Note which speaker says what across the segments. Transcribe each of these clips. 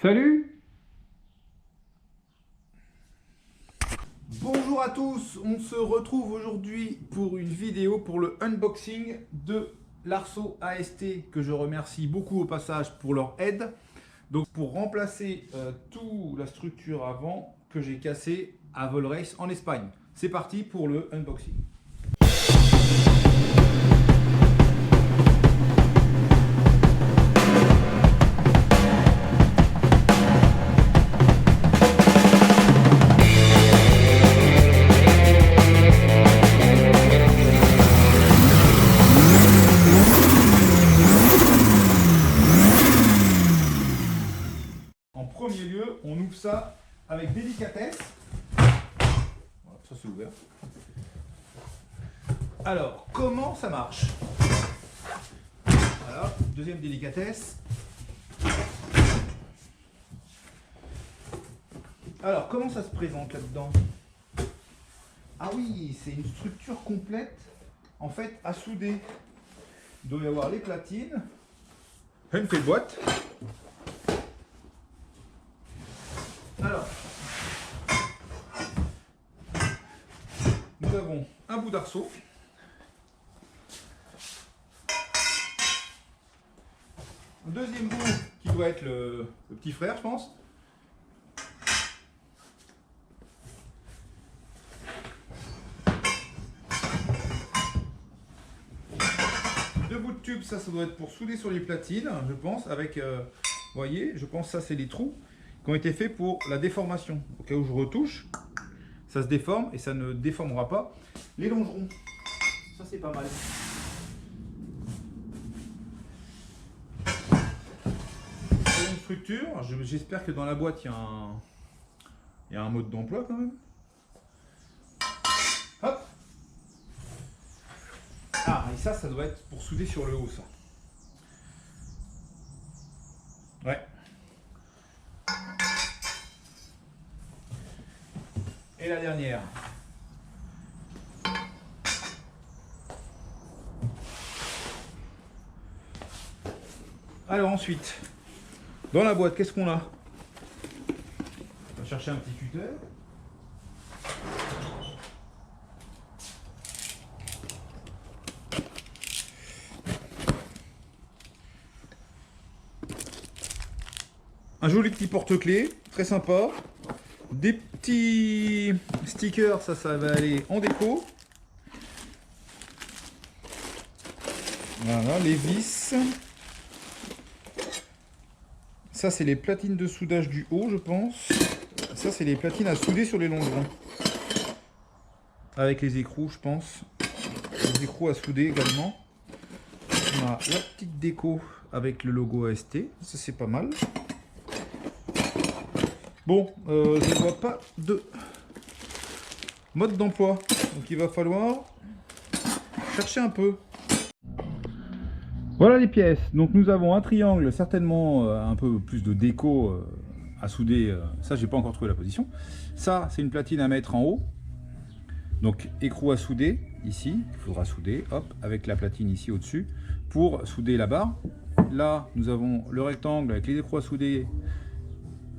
Speaker 1: Salut! Bonjour à tous, on se retrouve aujourd'hui pour une vidéo pour le unboxing de l'Arceau AST que je remercie beaucoup au passage pour leur aide. Donc pour remplacer toute la structure avant que j'ai cassé à Volrace en Espagne. C'est parti pour le unboxing. En premier lieu, on ouvre ça avec délicatesse. Voilà, ça c'est ouvert. Alors, comment ça marche? Voilà, deuxième délicatesse. Alors, comment ça se présente là-dedans? Ah oui, c'est une structure complète, en fait, à souder. Il doit y avoir les platines, une petite boîte. Alors, nous avons un bout d'arceau. Un deuxième bout qui doit être le petit frère, je pense. Deux bouts de tube, ça doit être pour souder sur les platines, je pense, avec, vous voyez, je pense que ça c'est les trous qui ont été faits pour la déformation. Au cas où je retouche, ça se déforme et ça ne déformera pas les longerons. Ça c'est pas mal. Une structure, j'espère que dans la boîte il y a un mode d'emploi quand même. Hop. Ah, et ça doit être pour souder sur le haut, ça. Ouais. Et la dernière. Alors ensuite, dans la boîte, qu'est-ce qu'on a? On va chercher un petit cutter. Un joli petit porte-clés, très sympa. Des petits stickers, ça va aller en déco. Voilà, les vis. Ça, c'est les platines de soudage du haut, je pense. Ça, c'est les platines à souder sur les longerons. Avec les écrous, je pense. Les écrous à souder également. On a la petite déco avec le logo AST. Ça, c'est pas mal. Bon, je ne vois pas de mode d'emploi. Donc, il va falloir chercher un peu. Voilà les pièces. Donc nous avons un triangle, certainement un peu plus de déco à souder. Ça, j'ai pas encore trouvé la position. Ça, c'est une platine à mettre en haut. Donc écrou à souder ici. Il faudra souder, hop, avec la platine ici au-dessus pour souder la barre. Là, nous avons le rectangle avec les écrous à souder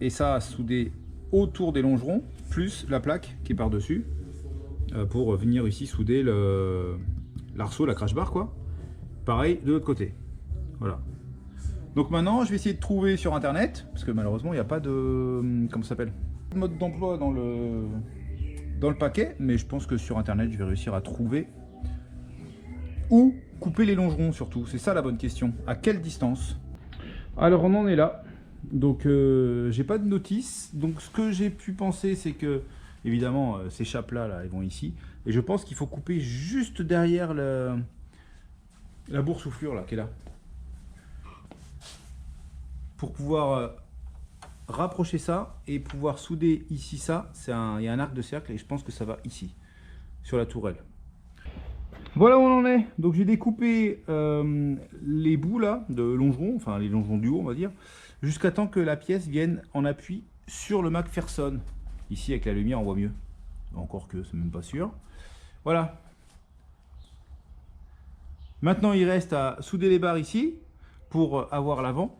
Speaker 1: et ça à souder autour des longerons, plus la plaque qui est par-dessus pour venir ici souder l'arceau, la crash bar quoi. Pareil de l'autre côté. Voilà. Donc maintenant, je vais essayer de trouver sur internet, parce que malheureusement, il n'y a pas de comment ça s'appelle, mode d'emploi dans le paquet, mais je pense que sur internet, je vais réussir à trouver où couper les longerons surtout. C'est ça la bonne question. À quelle distance? Alors on en est là. Donc j'ai pas de notice. Donc ce que j'ai pu penser, c'est que évidemment ces chapes là, elles vont ici, et je pense qu'il faut couper juste derrière la boursouflure là qui est là pour pouvoir rapprocher ça et pouvoir souder ici ça. Il y a un arc de cercle et je pense que ça va ici sur la tourelle. Voilà où on en est. Donc j'ai découpé les bouts là de longerons, enfin les longerons du haut on va dire, jusqu'à temps que la pièce vienne en appui sur le McPherson. Ici avec la lumière on voit mieux, encore que c'est même pas sûr. Voilà. Maintenant, il reste à souder les barres ici pour avoir l'avant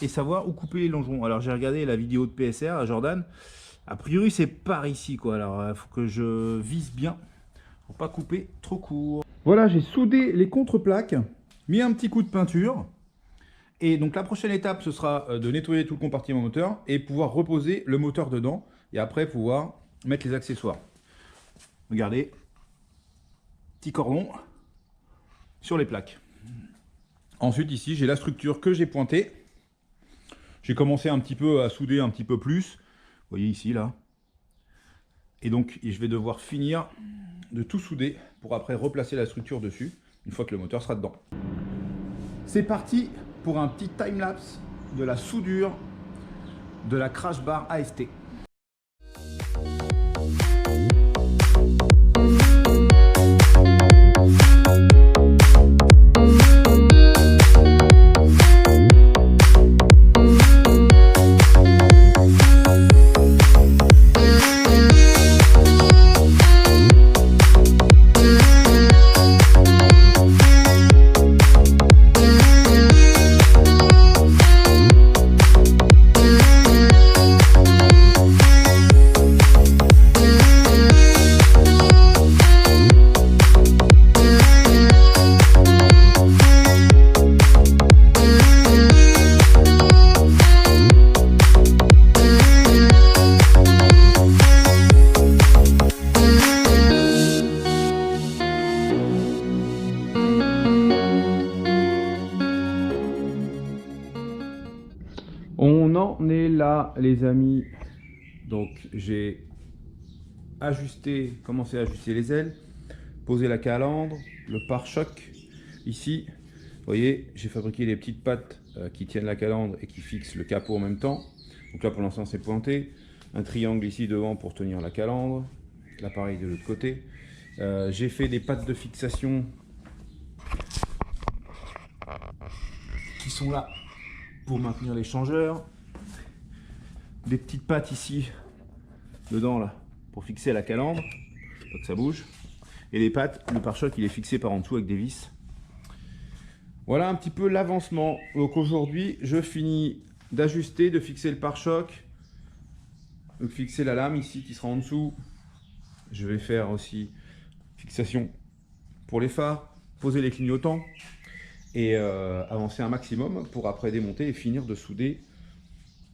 Speaker 1: et savoir où couper les longerons. Alors j'ai regardé la vidéo de PSR à Jordan. A priori c'est par ici quoi. Alors il faut que je vise bien pour pas couper trop court. Voilà, j'ai soudé les contreplaques, mis un petit coup de peinture. Et donc la prochaine étape, ce sera de nettoyer tout le compartiment moteur et pouvoir reposer le moteur dedans. Et après pouvoir mettre les accessoires. Regardez, petit cordon sur les plaques. Ensuite ici, j'ai la structure que j'ai pointée. J'ai commencé un petit peu à souder un petit peu plus. Vous voyez ici là. Et donc je vais devoir finir de tout souder pour après replacer la structure dessus une fois que le moteur sera dedans. C'est parti pour un petit time-lapse de la soudure de la crash bar AST. On en est là les amis, donc j'ai commencé à ajuster les ailes, posé la calandre, le pare-choc ici, vous voyez j'ai fabriqué les petites pattes qui tiennent la calandre et qui fixent le capot en même temps, donc là pour l'instant c'est pointé, un triangle ici devant pour tenir la calandre, l'appareil de l'autre côté, j'ai fait des pattes de fixation qui sont là pour maintenir les changeurs, des petites pattes ici dedans là pour fixer la calandre, pas que ça bouge, et les pattes, le pare-choc il est fixé par en dessous avec des vis. Voilà un petit peu l'avancement. Donc aujourd'hui je finis d'ajuster, de fixer le pare-choc, de fixer la lame ici qui sera en dessous. Je vais faire aussi fixation pour les phares, poser les clignotants et avancer un maximum pour après démonter et finir de souder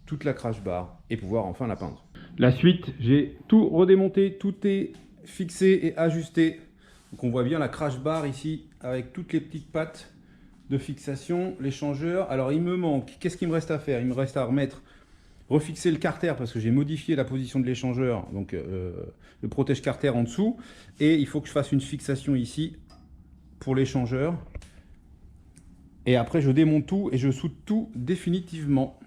Speaker 1: toute la crash bar et pouvoir enfin la peindre. La suite, j'ai tout redémonté, tout est fixé et ajusté. Donc on voit bien la crash bar ici avec toutes les petites pattes de fixation, les changeurs. Alors il me manque, qu'est-ce qu'il me reste à faire? Il me reste à refixer le carter parce que j'ai modifié la position de l'échangeur, donc le protège carter en dessous. Et il faut que je fasse une fixation ici pour l'échangeur. Et après je démonte tout et je soude tout définitivement.